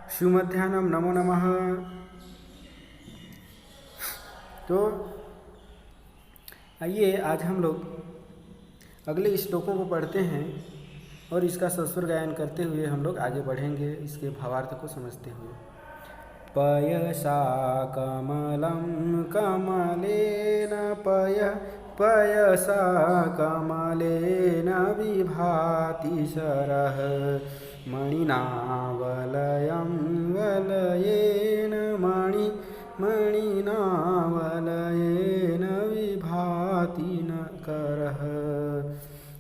सुमध्याह्नं नमो नमः। तो आइए आज हम लोग अगले श्लोकों को पढ़ते हैं और इसका सस्वर गायन करते हुए हम लोग आगे बढ़ेंगे इसके भावार्थ को समझते हुए। पयसा कमलं कमलेन पयसा कमलेन विभाति शरः मणिना वलयं वलयेन मणिना वलयेन विभाति न करः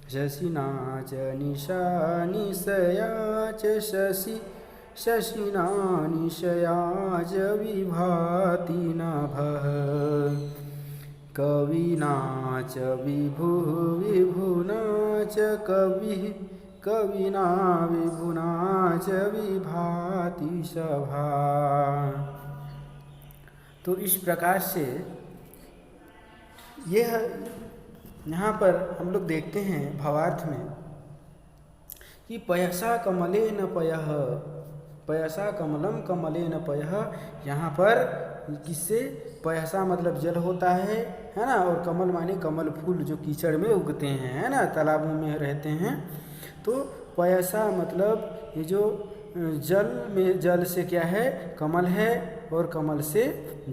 शशिना च निशा निशया च शशिना निशया च विभाति नभः कविना च विभुना च कविना विभुना च विभाति सभा। तो इस प्रकार से यह यहाँ पर हम लोग देखते हैं भावार्थ में कि पयसा कमलेन पयः, पयसा कमलम कमलेन पयः, यहाँ पर किससे पयसा मतलब जल होता है ना, और कमल माने कमल फूल जो कीचड़ में उगते हैं, है ना, तालाबों में रहते हैं। तो पयसा मतलब ये जो जल में, जल से क्या है, कमल है, और कमल से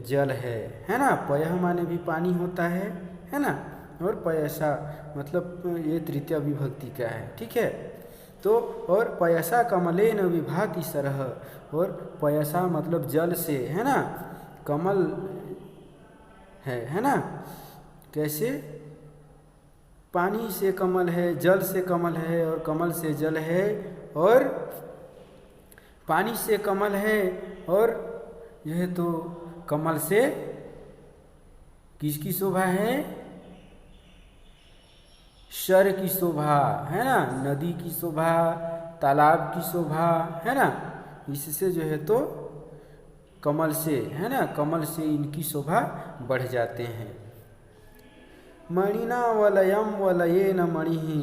जल है ना। पयः माने भी पानी होता है ना, और पयसा मतलब ये तृतीया विभक्ति का है, ठीक है। तो और पयसा कमलेन विभाति सरः, और पयसा मतलब जल से, है ना, कमल है ना। कैसे? पानी से कमल है, जल से कमल है, और कमल से जल है, और पानी से कमल है, और यह तो कमल से किसकी शोभा है? शर की शोभा, है ना, नदी की शोभा, तालाब की शोभा, है ना। इससे जो है तो कमल से, है ना, कमल से इनकी शोभा बढ़ जाते हैं। मणिना वलयम वलयेन मणिहि,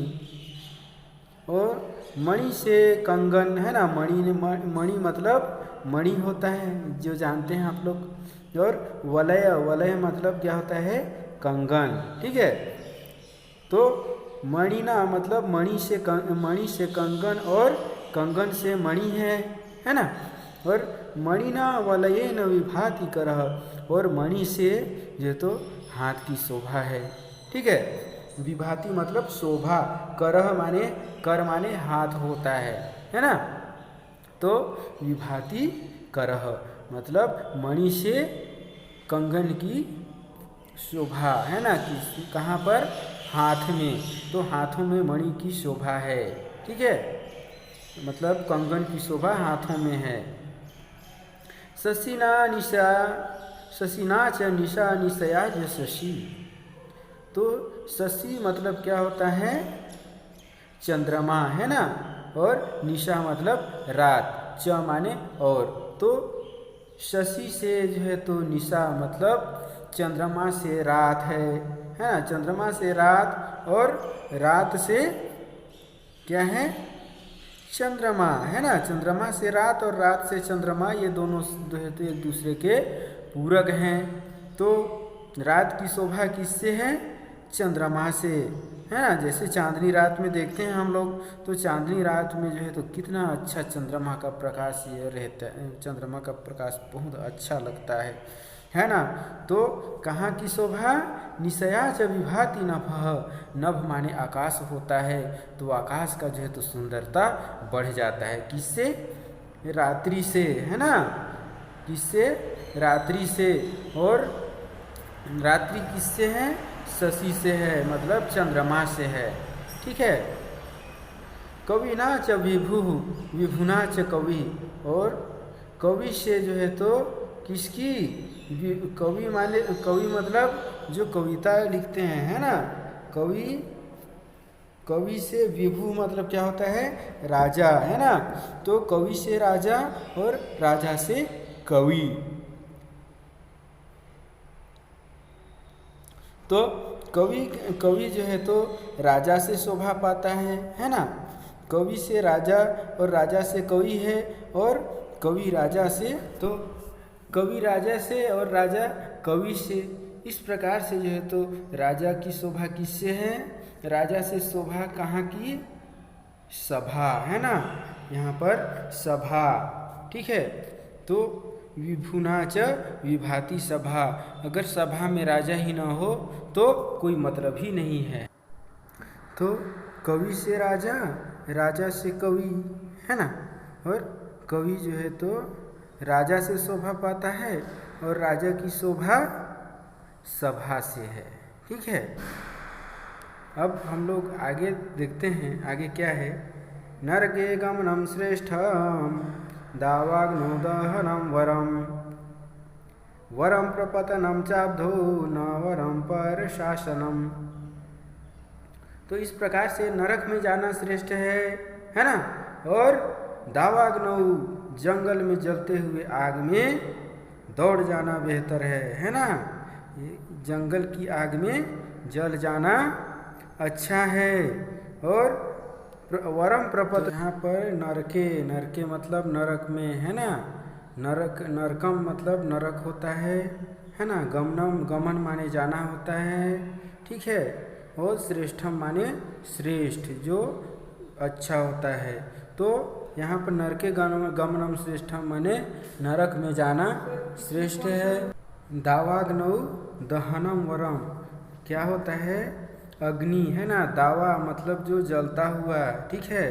और मणि से कंगन, है ना। मणि मतलब मणि होता है, जो जानते हैं आप लोग। और वलय मतलब क्या होता है? कंगन, ठीक है। तो मणिना मतलब मणि से कंगन, और कंगन से मणि है ना। और मणिना वलयेन विभाति करः, और मणि से जो तो हाथ की शोभा है, ठीक है। विभाति मतलब शोभा, करः माने कर माने हाथ होता है ना। तो विभाति करः मतलब मणि से कंगन की शोभा, है ना, कि कहाँ पर? हाथ में। तो हाथों में मणि की शोभा है, ठीक है, मतलब कंगन की शोभा हाथों में है। शशिना च निशा निशया च शशि, तो शशि मतलब क्या होता है? चंद्रमा, है ना, और निशा मतलब रात, च माने और। तो शशि से जो है तो निशा मतलब चंद्रमा से रात है ना, चंद्रमा से रात, और रात से क्या है? चंद्रमा, है ना। चंद्रमा से रात और रात से चंद्रमा, ये दोनों जो है तो एक दूसरे के पूरक हैं। तो रात की शोभा किससे है? चंद्रमा से, है ना। जैसे चांदनी रात में देखते हैं हम लोग, तो चांदनी रात में जो है तो कितना अच्छा चंद्रमा का प्रकाश ये रहता है, चंद्रमा का प्रकाश बहुत अच्छा लगता है ना। तो कहाँ की शोभा? निशया च विभाति नभः, नभ माने आकाश होता है, तो आकाश का जो है तो सुंदरता बढ़ जाता है। किससे? रात्रि से, है ना। किससे? रात्रि से। और रात्रि किससे है? शशि से है, मतलब चंद्रमा से है, ठीक है। कविना च विभुना च कवि, और कवि से जो है तो किसकी? कवि माने, कवि मतलब जो कविता लिखते हैं, है ना। कवि से विभु मतलब क्या होता है? राजा, है ना। तो कवि से राजा, और राजा से कवि। तो कवि जो है तो राजा से शोभा पाता है ना। कवि से राजा और राजा से कवि है, और कवि राजा से, तो कवि राजा से और राजा कवि से, इस प्रकार से जो है तो राजा की शोभा किससे है? राजा से शोभा कहाँ की? सभा, है ना, यहाँ पर सभा, ठीक है। तो विभुना च विभाति सभा, अगर सभा में राजा ही ना हो तो कोई मतलब ही नहीं है। तो कवि से राजा, राजा से कवि, है ना, और कवि जो है तो राजा से शोभा पाता है और राजा की शोभा सभा से है, ठीक है। अब हम लोग आगे देखते हैं, आगे क्या है। नरके गमनम श्रेष्ठम दावाग्नो दहनम वरम वरम प्रपतनम चाब्धो न वरम पर शासनम। तो इस प्रकार से नरक में जाना श्रेष्ठ है ना, और दावाग्नो जंगल में जलते हुए आग में दौड़ जाना बेहतर है ना। जंगल की आग में जल जाना अच्छा है। और वरम प्रपत, यहाँ पर नरके, नरके मतलब नरक में, है ना, नरक, नरकम मतलब नरक होता है ना। गमनम, गमन माने जाना होता है, ठीक है। और श्रेष्ठम माने श्रेष्ठ, जो अच्छा होता है। तो यहाँ पर नरके गमनम श्रेष्ठम माने नरक में जाना श्रेष्ठ है। दावाग्नौ दहनम वरम, क्या होता है? अग्नि, है ना। दावा मतलब जो जलता हुआ, ठीक है,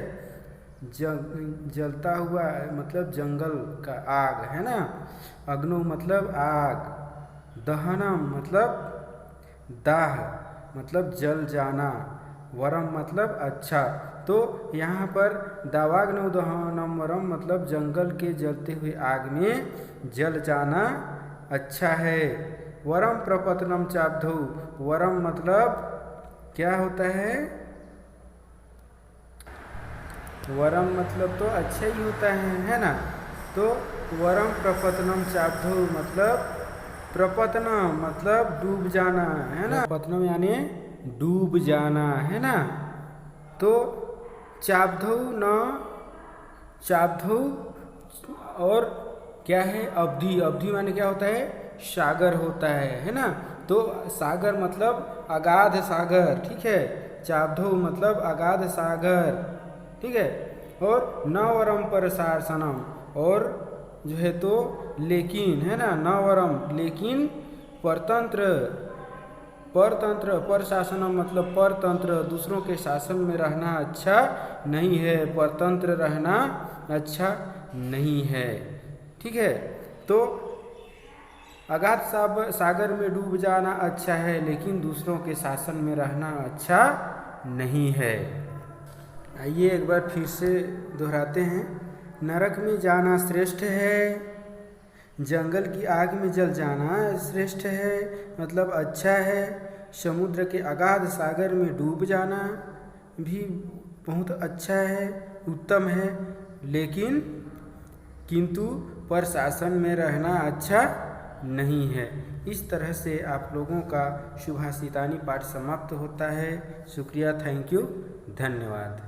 जलता हुआ मतलब जंगल का आग, है ना। अग्नो मतलब आग, दहनम मतलब दाह मतलब जल जाना, वरम मतलब अच्छा। तो यहाँ पर दावाग्नो दहनम वरम मतलब जंगल के जलते हुए आग में जल जाना अच्छा है। वरम प्रपतनम चाब्धौ, वरम मतलब क्या होता है? वरम मतलब तो अच्छा ही होता है ना। तो वरम प्रपतनम चाब्धौ मतलब प्रपतनम मतलब डूब जाना, है ना। प्रपतनम यानी डूब जाना, है ना। तो चाब्धौ न, चाब्धौ और क्या है? अवधि, अवधि माने क्या होता है? सागर होता है ना। तो सागर मतलब अगाध सागर, ठीक है। चाब्धौ मतलब अगाध सागर, ठीक है। और न वरम पर शासनम, और जो है तो लेकिन, है ना, न वरम लेकिन परतंत्र, परतंत्र, पर शासनम मतलब परतंत्र, दूसरों के शासन में रहना अच्छा नहीं है, परतंत्र रहना अच्छा नहीं है, ठीक है। तो अगाध सागर में डूब जाना अच्छा है, लेकिन दूसरों के शासन में रहना अच्छा नहीं है। आइए एक बार फिर से दोहराते हैं। नरक में जाना श्रेष्ठ है, जंगल की आग में जल जाना श्रेष्ठ है मतलब अच्छा है, समुद्र के अगाध सागर में डूब जाना भी बहुत अच्छा है, उत्तम है, लेकिन किंतु पर शासन में रहना अच्छा नहीं है। इस तरह से आप लोगों का सुभाषितानी पाठ समाप्त होता है। शुक्रिया, थैंक यू, धन्यवाद।